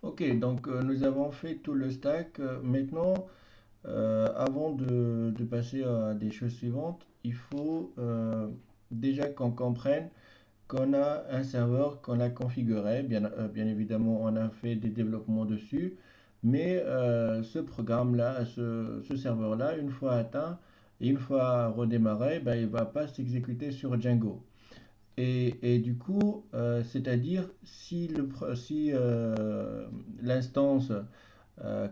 Ok, donc nous avons fait tout le stack. Maintenant, avant de passer à des choses suivantes, il faut déjà qu'on comprenne qu'on a un serveur qu'on a configuré. Bien évidemment, on a fait des développements dessus, mais ce programme-là, ce serveur-là, une fois atteint et une fois redémarré, ben, il ne va pas s'exécuter sur Django. Et du coup, c'est-à-dire si l'instance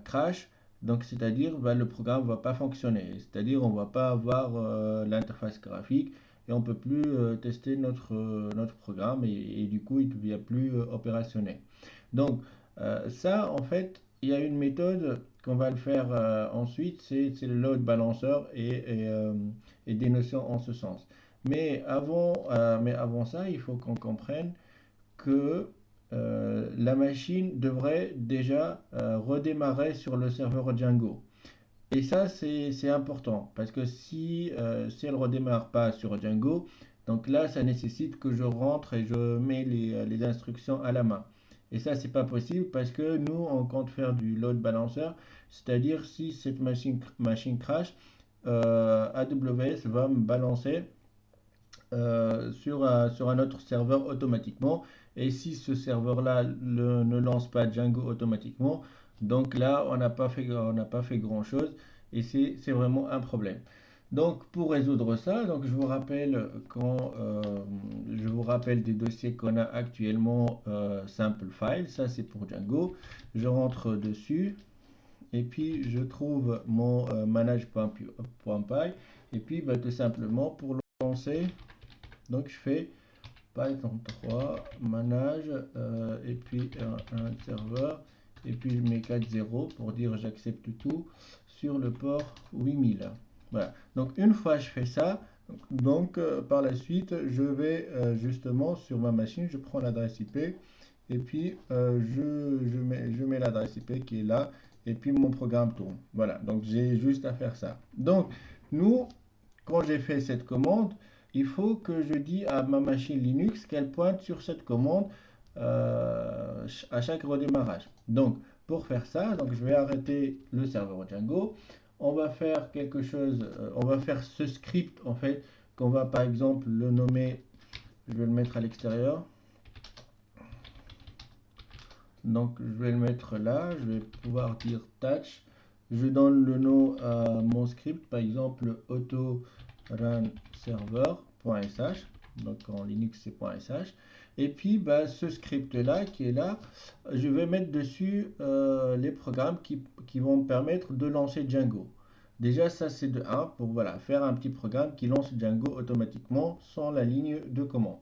crash, donc c'est-à-dire ben, le programme ne va pas fonctionner. C'est-à-dire on ne va pas avoir l'interface graphique et on ne peut plus tester notre programme et du coup il ne devient plus opérationnel. Donc ça, en fait, il y a une méthode qu'on va le faire ensuite, c'est le load balancer et des notions en ce sens. Mais avant ça, il faut qu'on comprenne que la machine devrait déjà redémarrer sur le serveur Django. Et ça, c'est important parce que si elle ne redémarre pas sur Django, donc là, ça nécessite que je rentre et je mets les instructions à la main. Et ça, c'est pas possible parce que nous, on compte faire du load balancer, c'est-à-dire si cette machine crash, AWS va me balancer sur un autre serveur automatiquement. Et si ce serveur-là ne lance pas Django automatiquement, donc là, on n'a pas fait grand-chose et c'est vraiment un problème. Donc pour résoudre ça, donc je vous rappelle des dossiers qu'on a actuellement simple file, ça c'est pour Django. Je rentre dessus et puis je trouve mon manage.py et puis bah, tout simplement pour le lancer, donc je fais Python 3, manage, et puis un serveur, et puis je mets 4.0 pour dire j'accepte tout sur le port 8000. Voilà. Donc une fois je fais ça, donc par la suite je vais justement sur ma machine, je prends l'adresse IP et puis je mets l'adresse IP qui est là et puis mon programme tourne. Voilà, donc j'ai juste à faire ça. Donc nous, quand j'ai fait cette commande, il faut que je dise à ma machine Linux qu'elle pointe sur cette commande à chaque redémarrage. Donc, pour faire ça, donc je vais arrêter le serveur Django. On va faire quelque chose, on va faire ce script en fait, qu'on va par exemple le nommer, je vais le mettre à l'extérieur. Donc, je vais le mettre là, je vais pouvoir dire touch. Je donne le nom à mon script, par exemple auto run server.sh, donc en Linux c'est .sh, et puis bah, ce script là qui est là, je vais mettre dessus les programmes qui vont me permettre de lancer Django. Déjà ça c'est de 1 pour voilà, faire un petit programme qui lance Django automatiquement sans la ligne de commande.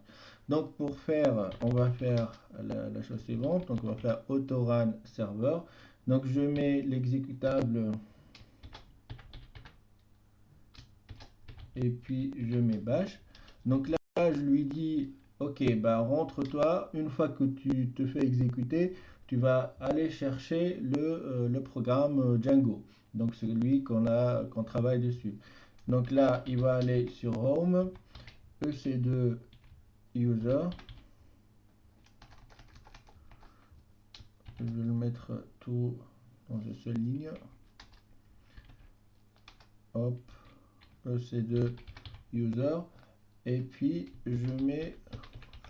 Donc pour faire, on va faire la chose suivante, donc on va faire autorun server. Donc je mets l'exécutable et puis je mets bash. Donc là, je lui dis, ok, bah rentre-toi, une fois que tu te fais exécuter, tu vas aller chercher le programme Django, donc celui qu'on travaille dessus. Donc là, il va aller sur home, ec2 user, je vais le mettre tout dans une seule ligne, hop, ec2 user, et puis je mets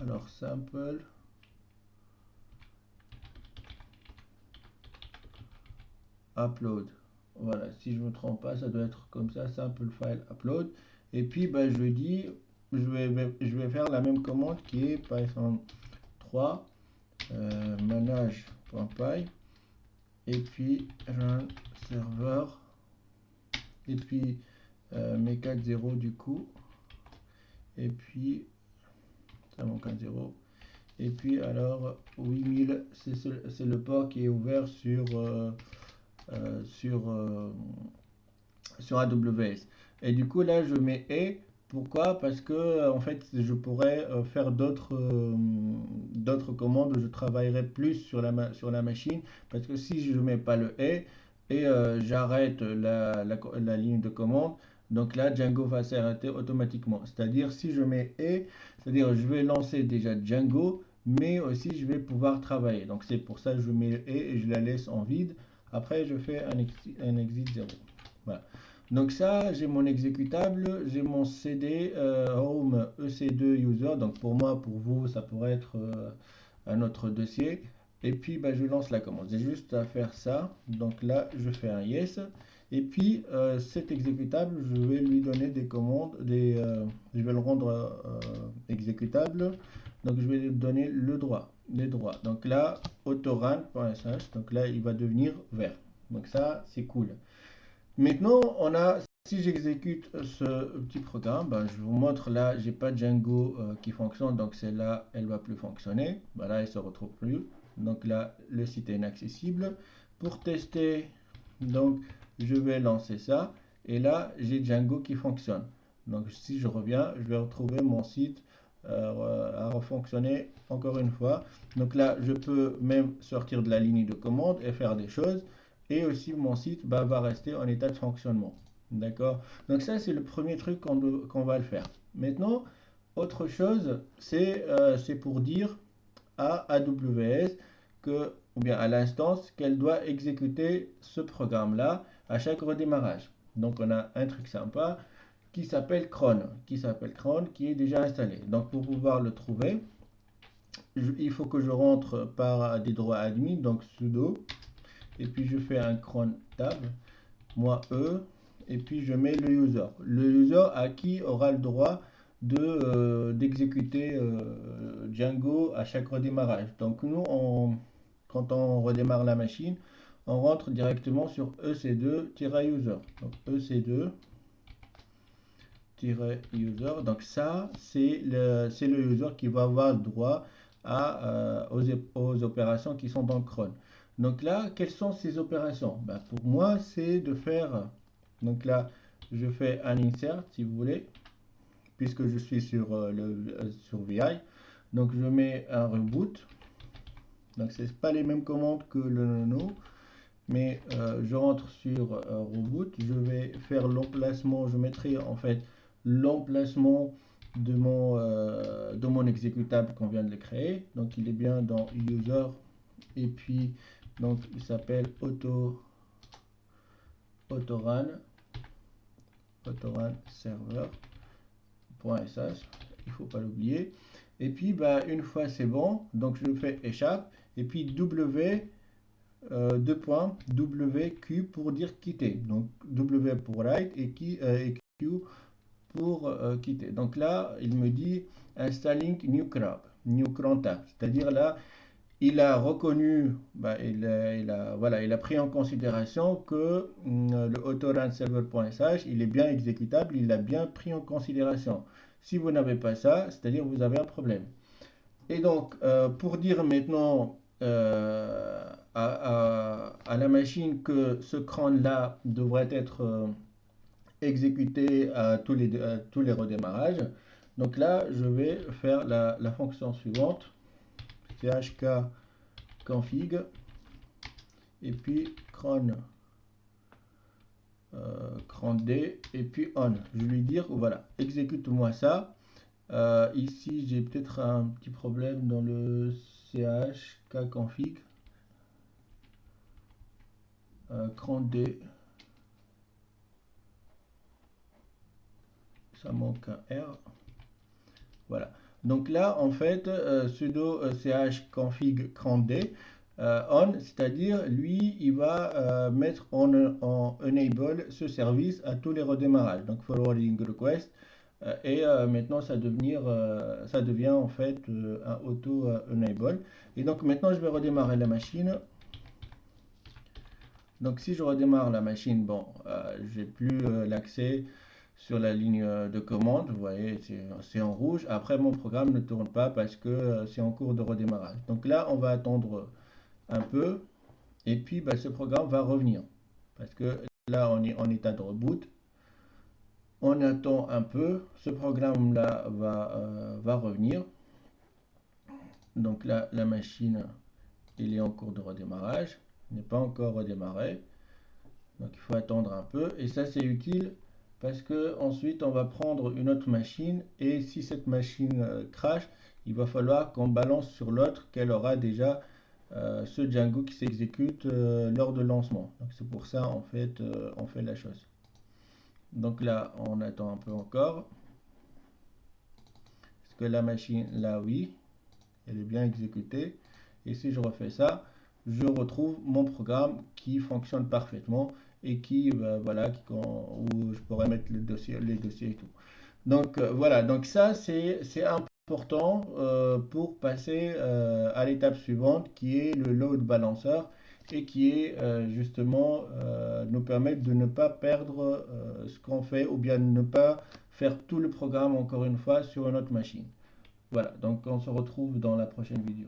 alors sample upload. Voilà, si je ne me trompe pas, ça doit être comme ça, sample file upload. Et puis bah, je dis, je vais faire la même commande qui est Python 3 manage.py et puis run server et puis mes 4.0 du coup et puis ça manque un 0 et puis alors 8000 c'est le port qui est ouvert sur, sur AWS. Et du coup, là, je mets et. Pourquoi? Parce que en fait, je pourrais faire d'autres commandes où je travaillerai plus sur la machine. Parce que si je ne mets pas le et j'arrête la ligne de commande, donc là, Django va s'arrêter automatiquement. C'est-à-dire, si je mets et, c'est-à-dire je vais lancer déjà Django, mais aussi je vais pouvoir travailler. Donc c'est pour ça que je mets et je la laisse en vide. Après, je fais un exit 0. Voilà. Donc ça, j'ai mon exécutable, j'ai mon CD home EC2 user. Donc pour moi, pour vous, ça pourrait être un autre dossier. Et puis, bah, je lance la commande. J'ai juste à faire ça. Donc là, je fais un yes. Et puis, cet exécutable, je vais lui donner des commandes, je vais le rendre exécutable. Donc, je vais lui donner les droits. Donc là, autorun.sh, donc là, il va devenir vert. Donc ça, c'est cool. Maintenant, si j'exécute ce petit programme, ben, je vous montre là, j'ai pas Django qui fonctionne, donc celle-là, elle va plus fonctionner. Ben là, elle se retrouve plus. Donc là, le site est inaccessible. Pour tester, donc, je vais lancer ça. Et là, j'ai Django qui fonctionne. Donc, si je reviens, je vais retrouver mon site à refonctionner encore une fois. Donc là, je peux même sortir de la ligne de commande et faire des choses. Et aussi, mon site va rester en état de fonctionnement. D'accord? Donc ça, c'est le premier truc qu'on va le faire. Maintenant, autre chose, c'est pour dire à AWS que, ou bien à l'instance, qu'elle doit exécuter ce programme-là à chaque redémarrage. Donc on a un truc sympa qui s'appelle cron, qui est déjà installé. Donc pour pouvoir le trouver, il faut que je rentre par des droits admin, donc sudo, et puis je fais un cron tab, moi et puis je mets le user. Le user à qui aura le droit d'exécuter Django à chaque redémarrage. Donc nous, quand on redémarre la machine, on rentre directement sur ec2-user. Donc ec2-user. Donc ça, c'est le user qui va avoir le droit aux opérations qui sont dans le cron. Donc là, quelles sont ces opérations? Ben, pour moi, c'est de faire... Donc là, je fais un insert, si vous voulez, puisque je suis sur, sur VI. Donc je mets un reboot. Donc ce n'est pas les mêmes commandes que le nono, mais je rentre sur reboot. Je vais faire l'emplacement, je mettrai en fait l'emplacement de mon exécutable qu'on vient de le créer. Donc il est bien dans user et puis donc il s'appelle autorun server.sh, il faut pas l'oublier. Et puis bah, une fois c'est bon, donc je fais échappe et puis WQ pour dire quitter. Donc W pour write et Q pour quitter. Donc là, il me dit installing new cron tab. C'est-à-dire là, il a reconnu, bah, voilà, il a pris en considération que le autorunserver.sh, il est bien exécutable, il l'a bien pris en considération. Si vous n'avez pas ça, c'est-à-dire vous avez un problème. Et donc, pour dire maintenant à la machine que ce cron-là devrait être exécuté à tous les redémarrages, donc là, je vais faire la fonction suivante, chkconfig, et puis cron d, et puis on. Je vais lui dire, voilà, exécute-moi ça. Ici, j'ai peut-être un petit problème dans le chkconfig. Cron D, ça manque un R. Voilà. Donc là, en fait, sudo chkconfig cron D on, c'est-à-dire lui, il va mettre en enable ce service à tous les redémarrages. Donc forwarding request. Et maintenant, ça devient en fait un auto enable. Et donc maintenant, je vais redémarrer la machine. Donc si je redémarre la machine, bon, j'ai plus l'accès sur la ligne de commande, vous voyez, c'est en rouge. Après, mon programme ne tourne pas parce que c'est en cours de redémarrage. Donc là, on va attendre un peu et puis bah, ce programme va revenir. Parce que là, on est en état de reboot. On attend un peu, ce programme-là va revenir. Donc là, la machine, il est en cours de redémarrage, n'est pas encore redémarré. Donc il faut attendre un peu et ça c'est utile parce que ensuite on va prendre une autre machine et si cette machine crash, il va falloir qu'on balance sur l'autre qu'elle aura déjà ce Django qui s'exécute lors de lancement. Donc c'est pour ça en fait on fait la chose. Donc là on attend un peu encore. Est-ce que la machine là oui, elle est bien exécutée. Et si je refais ça, je retrouve mon programme qui fonctionne parfaitement et qui voilà où je pourrais mettre les dossiers et tout. Donc voilà, donc ça c'est important pour passer à l'étape suivante qui est le load balancer et qui est justement nous permettre de ne pas perdre ce qu'on fait ou bien ne pas faire tout le programme encore une fois sur une autre machine. Voilà, donc on se retrouve dans la prochaine vidéo.